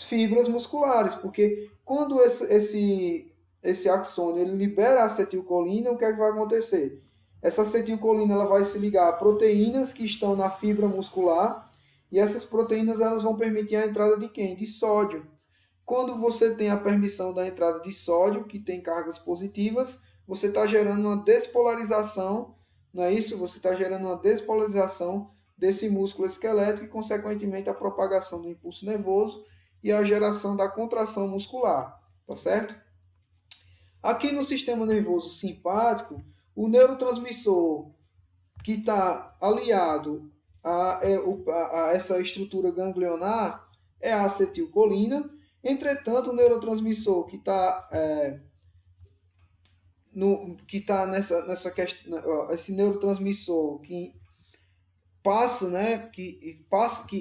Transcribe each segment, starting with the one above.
fibras musculares, porque quando esse axônio ele libera a acetilcolina, o que é que vai acontecer? Essa acetilcolina ela vai se ligar a proteínas que estão na fibra muscular e essas proteínas elas vão permitir a entrada de quem? De sódio. Quando você tem a permissão da entrada de sódio, que tem cargas positivas, você está gerando uma despolarização, não é isso? Você está gerando uma despolarização desse músculo esquelético e, consequentemente, a propagação do impulso nervoso e a geração da contração muscular, tá certo? Aqui no sistema nervoso simpático, o neurotransmissor que está aliado a essa estrutura ganglionar é a acetilcolina. Entretanto, o neurotransmissor que tá nessa questão, esse neurotransmissor que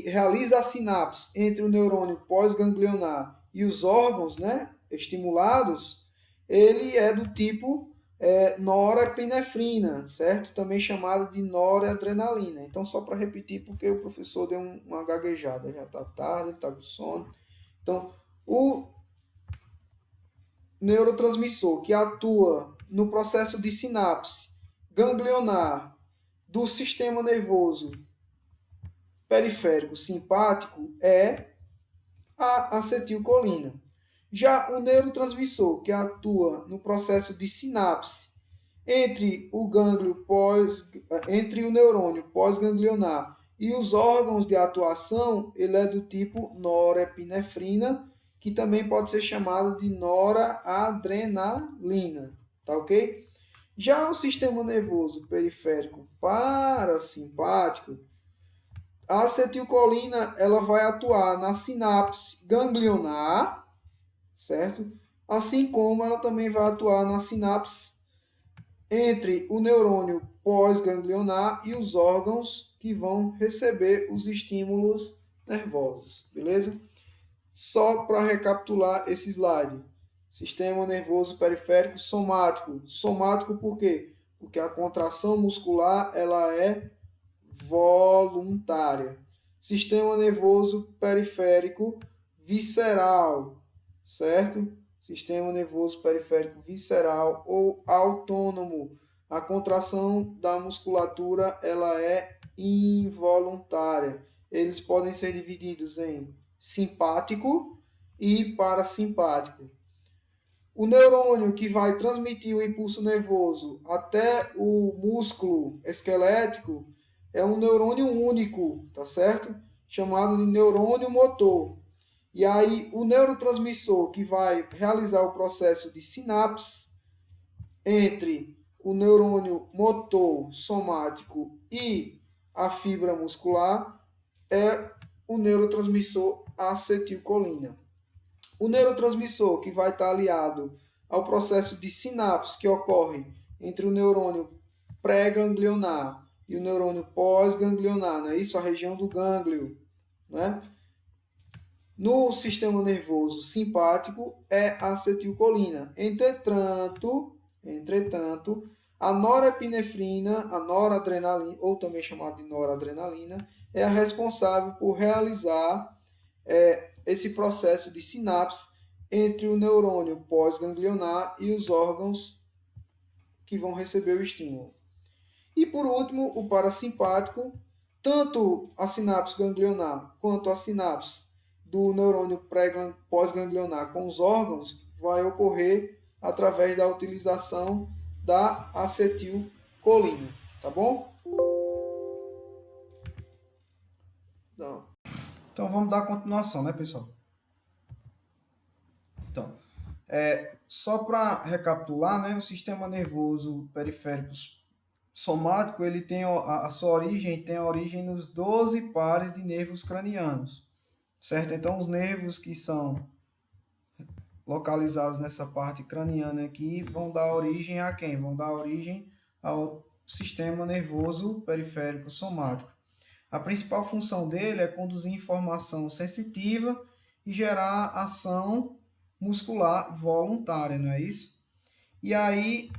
realiza a sinapse entre o neurônio pós-ganglionar e os órgãos, né, estimulados, ele é do tipo norepinefrina, certo? Também chamado de noradrenalina. Então, só para repetir, porque o professor deu uma gaguejada, já está tarde, ele está com sono. Então, o neurotransmissor que atua no processo de sinapse ganglionar do sistema nervoso periférico simpático é a acetilcolina. Já o neurotransmissor que atua no processo de sinapse entre o neurônio pós-ganglionar e os órgãos de atuação, ele é do tipo norepinefrina, que também pode ser chamado de noradrenalina, tá ok? Já o sistema nervoso periférico parasimpático, a acetilcolina ela vai atuar na sinapse ganglionar, certo? Assim como ela também vai atuar na sinapse entre o neurônio pós-ganglionar e os órgãos que vão receber os estímulos nervosos, beleza? Só para recapitular esse slide. Sistema nervoso periférico somático. Somático por quê? Porque a contração muscular ela é voluntária. Sistema nervoso periférico visceral, certo? Sistema nervoso periférico visceral ou autônomo. A contração da musculatura ela é involuntária. Eles podem ser divididos em simpático e parasimpático. O neurônio que vai transmitir o impulso nervoso até o músculo esquelético é um neurônio único, tá certo? Chamado de neurônio motor. E aí, o neurotransmissor que vai realizar o processo de sinapse entre o neurônio motor somático e a fibra muscular é o neurotransmissor acetilcolina. O neurotransmissor que vai estar aliado ao processo de sinapse que ocorre entre o neurônio pré-ganglionar e o neurônio pós-ganglionar, não é isso? A região do gânglio, né? No sistema nervoso simpático é a acetilcolina. Entretanto, a norepinefrina, a noradrenalina, ou também chamada de noradrenalina, é a responsável por realizar esse processo de sinapse entre o neurônio pós-ganglionar e os órgãos que vão receber o estímulo. E por último, o parasimpático, tanto a sinapse ganglionar quanto a sinapse do neurônio pós-ganglionar com os órgãos vai ocorrer através da utilização da acetilcolina, tá bom? Então vamos dar continuação, né, pessoal? Então, só para recapitular, né, o sistema nervoso periférico somático, ele tem a sua origem, tem a origem nos 12 pares de nervos cranianos, certo? Então, os nervos que são localizados nessa parte craniana aqui vão dar origem a quem? Vão dar origem ao sistema nervoso periférico somático. A principal função dele é conduzir informação sensitiva e gerar ação muscular voluntária, não é isso? E aí,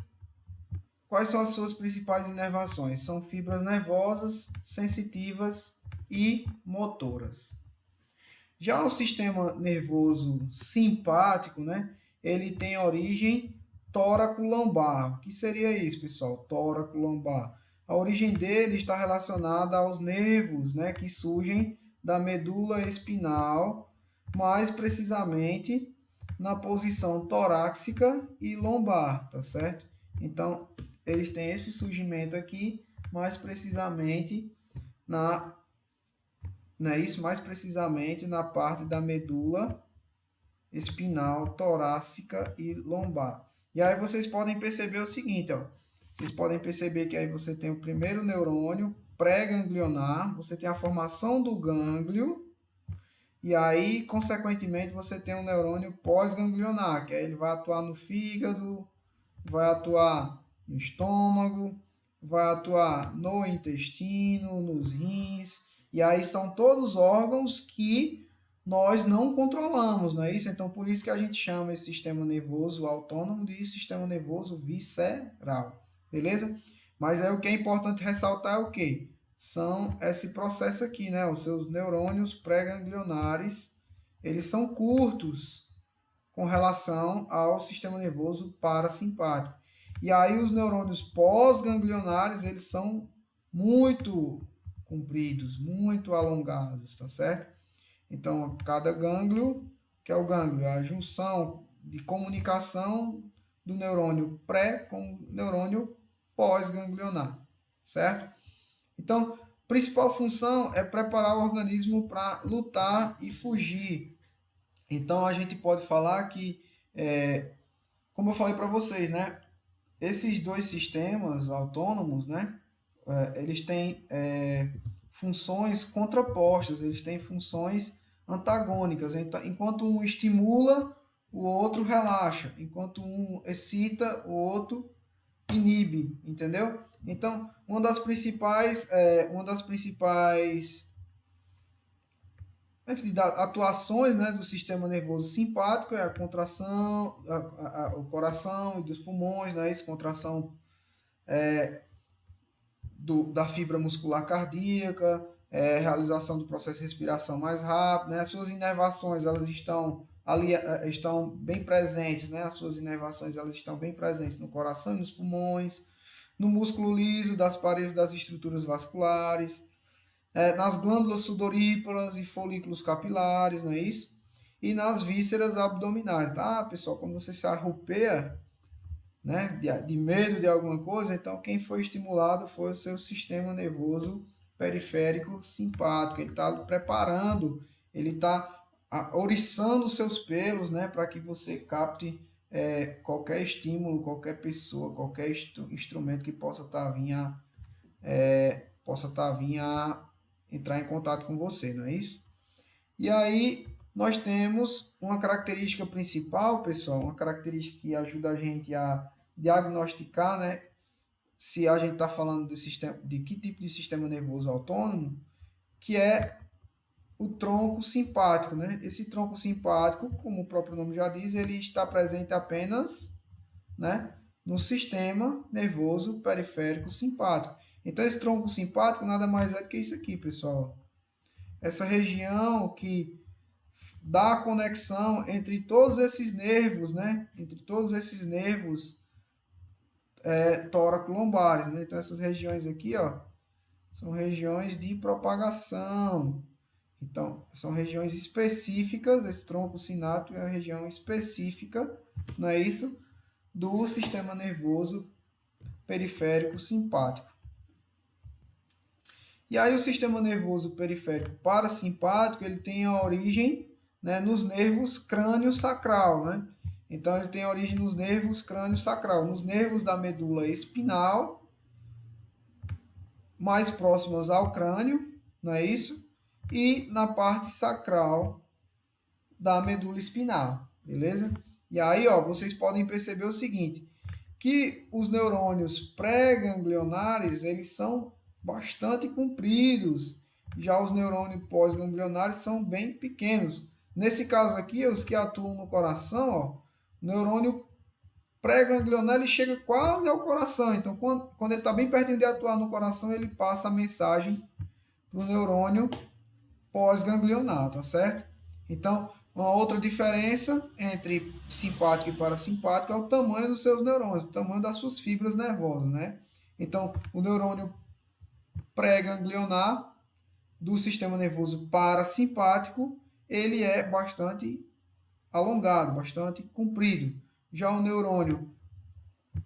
quais são as suas principais inervações? São fibras nervosas, sensitivas e motoras. Já o sistema nervoso simpático, né, ele tem origem tóraco-lombar. O que seria isso, pessoal? Tóraco-lombar. A origem dele está relacionada aos nervos, né, que surgem da medula espinal, mais precisamente na posição torácica e lombar, tá certo? Então, eles têm esse surgimento aqui, mais precisamente na, né, isso mais precisamente na parte da medula espinal, torácica e lombar. E aí vocês podem perceber o seguinte, ó. Vocês podem perceber que aí você tem o primeiro neurônio pré-ganglionar, você tem a formação do gânglio, e aí, consequentemente, você tem um neurônio pós-ganglionar, que aí ele vai atuar no fígado, vai atuar no estômago, vai atuar no intestino, nos rins, e aí são todos órgãos que nós não controlamos, não é isso? Então, por isso que a gente chama esse sistema nervoso autônomo de sistema nervoso visceral, beleza? Mas é o que é importante ressaltar é o quê? São esse processo aqui, né? Os seus neurônios pré-ganglionares, eles são curtos com relação ao sistema nervoso parasimpático. E aí os neurônios pós-ganglionares, eles são muito compridos, muito alongados, tá certo? Então, cada gânglio, que é o gânglio, é a junção de comunicação do neurônio pré com o neurônio pós-ganglionar, certo? Então, principal função é preparar o organismo para lutar e fugir. Então, a gente pode falar que, como eu falei para vocês, né? Esses dois sistemas autônomos, né? Eles têm funções contrapostas, eles têm funções antagônicas. Então, enquanto um estimula, o outro relaxa. Enquanto um excita, o outro inibe, entendeu? Então, uma das principais atuações, né, do sistema nervoso simpático é a contração, o coração e dos pulmões, né, isso, contração da fibra muscular cardíaca, realização do processo de respiração mais rápido, né, as suas inervações elas estão ali, estão bem presentes, né, as suas inervações elas estão bem presentes no coração e nos pulmões, no músculo liso das paredes das estruturas vasculares, nas glândulas sudoríparas e folículos capilares, não é isso? E nas vísceras abdominais, tá, pessoal? Quando você se arrupeia, né, de medo de alguma coisa, então quem foi estimulado foi o seu sistema nervoso periférico simpático. Ele está preparando, ele está oriçando os seus pelos, né, para que você capte qualquer estímulo, qualquer pessoa, qualquer instrumento que possa estar vindo a entrar em contato com você, não é isso? E aí nós temos uma característica principal, pessoal, uma característica que ajuda a gente a diagnosticar, né, se a gente está falando de que tipo de sistema nervoso autônomo, que é o tronco simpático, né? Esse tronco simpático, como o próprio nome já diz, ele está presente apenas, né, no sistema nervoso periférico simpático. Então, esse tronco simpático nada mais é do que isso aqui, pessoal. Essa região que dá a conexão entre todos esses nervos, né? Entre todos esses nervos tóraco-lombares, né? Então, essas regiões aqui, ó, são regiões de propagação. Então, são regiões específicas, esse tronco sináptico é uma região específica, não é isso? Do sistema nervoso periférico simpático. E aí o sistema nervoso periférico parasimpático, ele tem a origem, né, nos nervos crânio-sacral, né? Então ele tem a origem nos nervos crânio-sacral, nos nervos da medula espinal, mais próximos ao crânio, não é isso? E na parte sacral da medula espinal, beleza? E aí, ó, vocês podem perceber o seguinte, que os neurônios pré-ganglionares, eles são bastante compridos, já os neurônios pós-ganglionares são bem pequenos. Nesse caso aqui, os que atuam no coração, ó, o neurônio pré-ganglionar ele chega quase ao coração, então quando ele está bem pertinho de atuar no coração, ele passa a mensagem para o neurônio pós-ganglionar, tá certo? Então, uma outra diferença entre simpático e parasimpático é o tamanho dos seus neurônios, o tamanho das suas fibras nervosas, né? Então, o neurônio pré-ganglionar do sistema nervoso parasimpático, ele é bastante alongado, bastante comprido. Já o neurônio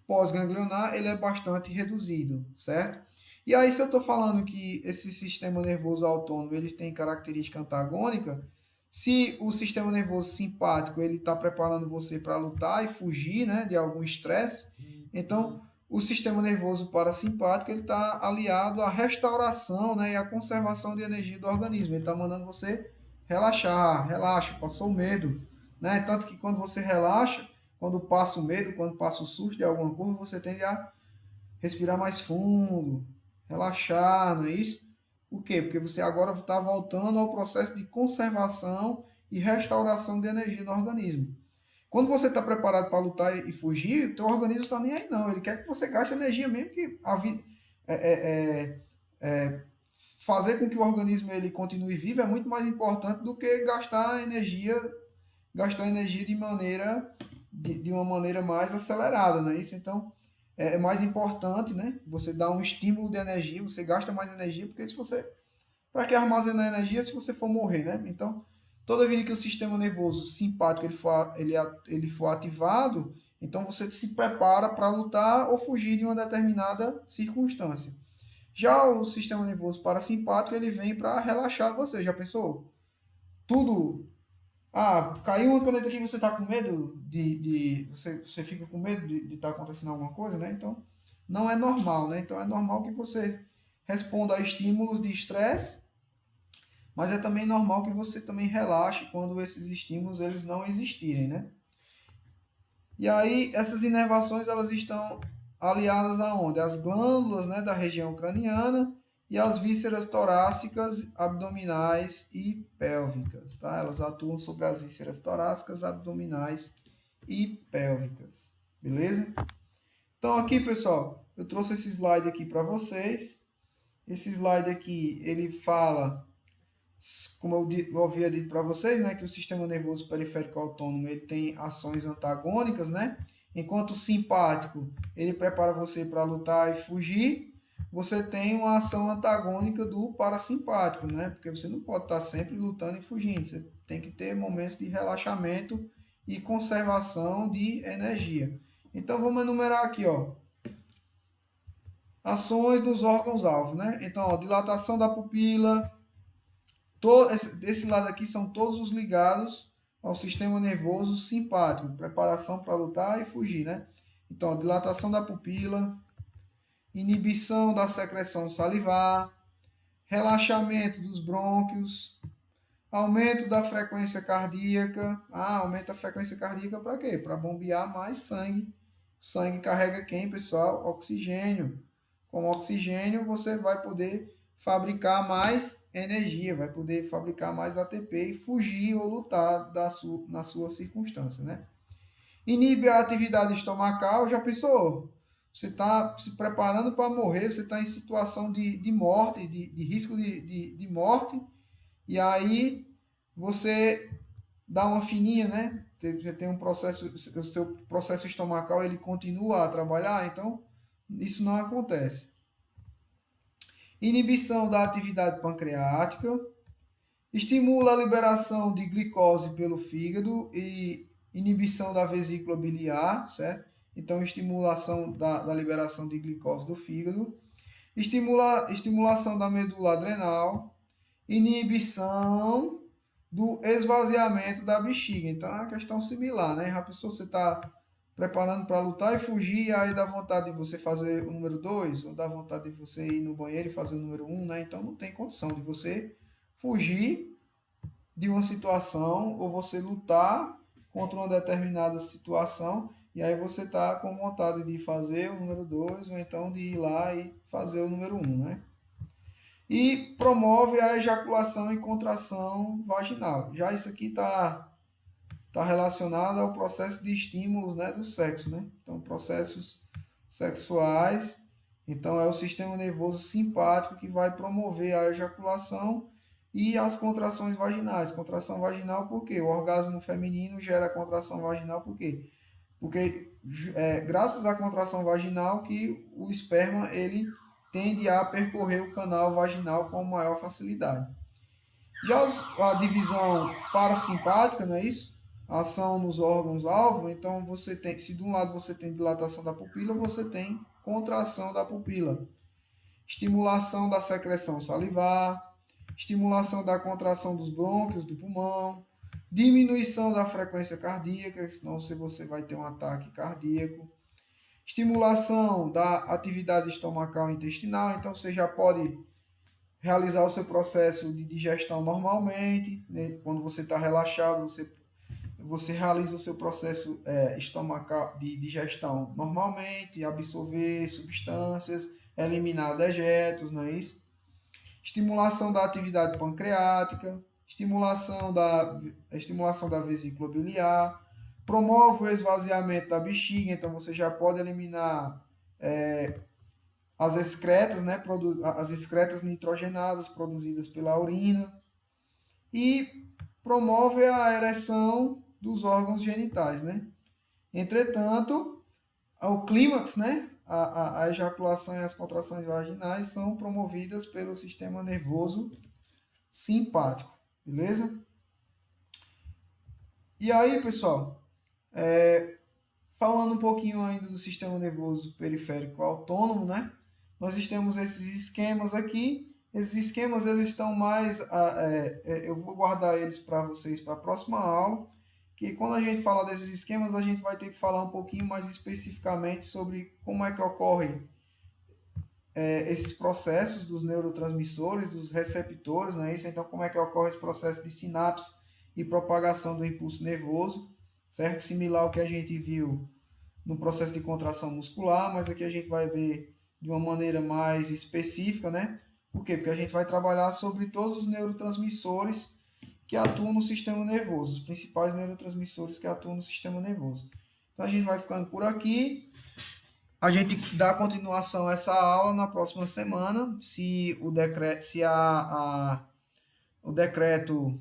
pós-ganglionar, ele é bastante reduzido, certo? E aí, se eu estou falando que esse sistema nervoso autônomo ele tem característica antagônica, se o sistema nervoso simpático ele está preparando você para lutar e fugir, né, de algum estresse, então o sistema nervoso parasimpático ele está aliado à restauração, né, e à conservação de energia do organismo. Ele está mandando você relaxar, relaxa, passou o medo, né? Tanto que quando você relaxa, quando passa o medo, quando passa o susto de alguma coisa, você tende a respirar mais fundo, relaxar, não é isso? Por quê? Porque você agora está voltando ao processo de conservação e restauração de energia no organismo. Quando você está preparado para lutar e fugir, o teu organismo está nem aí não. Ele quer que você gaste energia mesmo, que a vida é, fazer com que o organismo ele continue vivo é muito mais importante do que gastar energia de uma maneira mais acelerada, não é isso? Então, é mais importante, né? Você dá um estímulo de energia, você gasta mais energia, porque se você, para que armazenar energia se você for morrer, né? Então, toda vez que o sistema nervoso simpático ele for ativado, então você se prepara para lutar ou fugir de uma determinada circunstância. Já o sistema nervoso parasimpático, ele vem para relaxar você. Já pensou? Tudo. Ah, caiu uma caneta aqui e você está com medo você fica com medo de estar acontecendo alguma coisa, né? Então, não é normal, né? Então, é normal que você responda a estímulos de estresse, mas é também normal que você também relaxe quando esses estímulos eles não existirem, né? E aí, essas inervações, elas estão aliadas aonde? As glândulas, né, da região craniana e as vísceras torácicas, abdominais e pélvicas, tá? Elas atuam sobre as vísceras torácicas, abdominais e pélvicas, beleza? Então aqui, pessoal, eu trouxe esse slide aqui para vocês. Esse slide aqui, ele fala, como eu havia dito para vocês, né, que o sistema nervoso periférico autônomo ele tem ações antagônicas, né? Enquanto o simpático ele prepara você para lutar e fugir, você tem uma ação antagônica do parasimpático, né? Porque você não pode estar sempre lutando e fugindo, você tem que ter momentos de relaxamento e conservação de energia. Então vamos enumerar aqui, ó, ações dos órgãos-alvo, né? Então, ó, dilatação da pupila. Esse lado aqui são todos os ligados ao sistema nervoso simpático, preparação para lutar e fugir, né? Então, dilatação da pupila, inibição da secreção salivar, relaxamento dos brônquios, aumento da frequência cardíaca. Ah, aumenta a frequência cardíaca para quê? Para bombear mais sangue. O sangue carrega quem, pessoal? Oxigênio. Com oxigênio você vai poder fabricar mais energia, vai poder fabricar mais ATP e fugir ou lutar na sua circunstância, né? Inibe a atividade estomacal, já pensou? Você está se preparando para morrer, você está em situação de morte, de risco de morte, e aí você dá uma fininha, né? Você tem um processo, o seu processo estomacal ele continua a trabalhar, então isso não acontece. Inibição da atividade pancreática, estimula a liberação de glicose pelo fígado e inibição da vesícula biliar, certo? Então, estimulação da liberação de glicose do fígado, estimulação da medula adrenal, inibição do esvaziamento da bexiga. Então, é uma questão similar, né? A pessoa você está preparando para lutar e fugir, e aí dá vontade de você fazer o número 2, ou dá vontade de você ir no banheiro e fazer o número 1, né? Então, não tem condição de você fugir de uma situação ou você lutar contra uma determinada situação e aí você está com vontade de fazer o número 2 ou então de ir lá e fazer o número 1, né? E promove a ejaculação e contração vaginal. Já isso aqui está relacionado ao processo de estímulos, né, do sexo, né? Então, processos sexuais. Então, é o sistema nervoso simpático que vai promover a ejaculação E as contrações vaginais. Contração vaginal por quê? O orgasmo feminino gera contração vaginal por quê? Porque graças à contração vaginal que o esperma ele tende a percorrer o canal vaginal com maior facilidade. Já a divisão parasimpática, não é isso? A ação nos órgãos-alvo, então você tem, se de um lado você tem dilatação da pupila, você tem contração da pupila. Estimulação da secreção salivar, estimulação da contração dos brônquios, do pulmão, diminuição da frequência cardíaca, senão você vai ter um ataque cardíaco, estimulação da atividade estomacal e intestinal, então você já pode realizar o seu processo de digestão normalmente, né? Quando você está relaxado, você realiza o seu processo estomacal de digestão normalmente, absorver substâncias, eliminar dejetos, não é isso? Estimulação da atividade pancreática, estimulação da vesícula biliar, promove o esvaziamento da bexiga, então você já pode eliminar as excretas, né, as excretas nitrogenadas produzidas pela urina e promove a ereção dos órgãos genitais, né? Entretanto, ao clímax, né, a ejaculação e as contrações vaginais são promovidas pelo sistema nervoso simpático, beleza? E aí, pessoal, falando um pouquinho ainda do sistema nervoso periférico autônomo, né? Nós temos esses esquemas aqui. Esses esquemas eles estão mais, eu vou guardar eles para vocês para a próxima aula, que quando a gente falar desses esquemas, a gente vai ter que falar um pouquinho mais especificamente sobre como é que ocorre esses processos dos neurotransmissores, dos receptores, né? Isso, então, como é que ocorre esse processo de sinapse e propagação do impulso nervoso, certo? Similar ao que a gente viu no processo de contração muscular, mas aqui a gente vai ver de uma maneira mais específica, né? Por quê? Porque a gente vai trabalhar sobre todos os neurotransmissores que atuam no sistema nervoso, os principais neurotransmissores que atuam no sistema nervoso. Então a gente vai ficando por aqui. A gente dá continuação a essa aula na próxima semana, se o decreto, se o decreto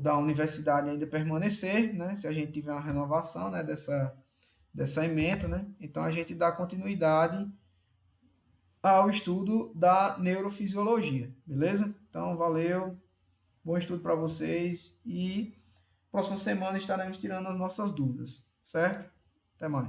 da universidade ainda permanecer, né? Se a gente tiver uma renovação, né, dessa ementa, né? Então a gente dá continuidade ao estudo da neurofisiologia, beleza? Então valeu, bom estudo para vocês e próxima semana estaremos tirando as nossas dúvidas, certo? Até mais.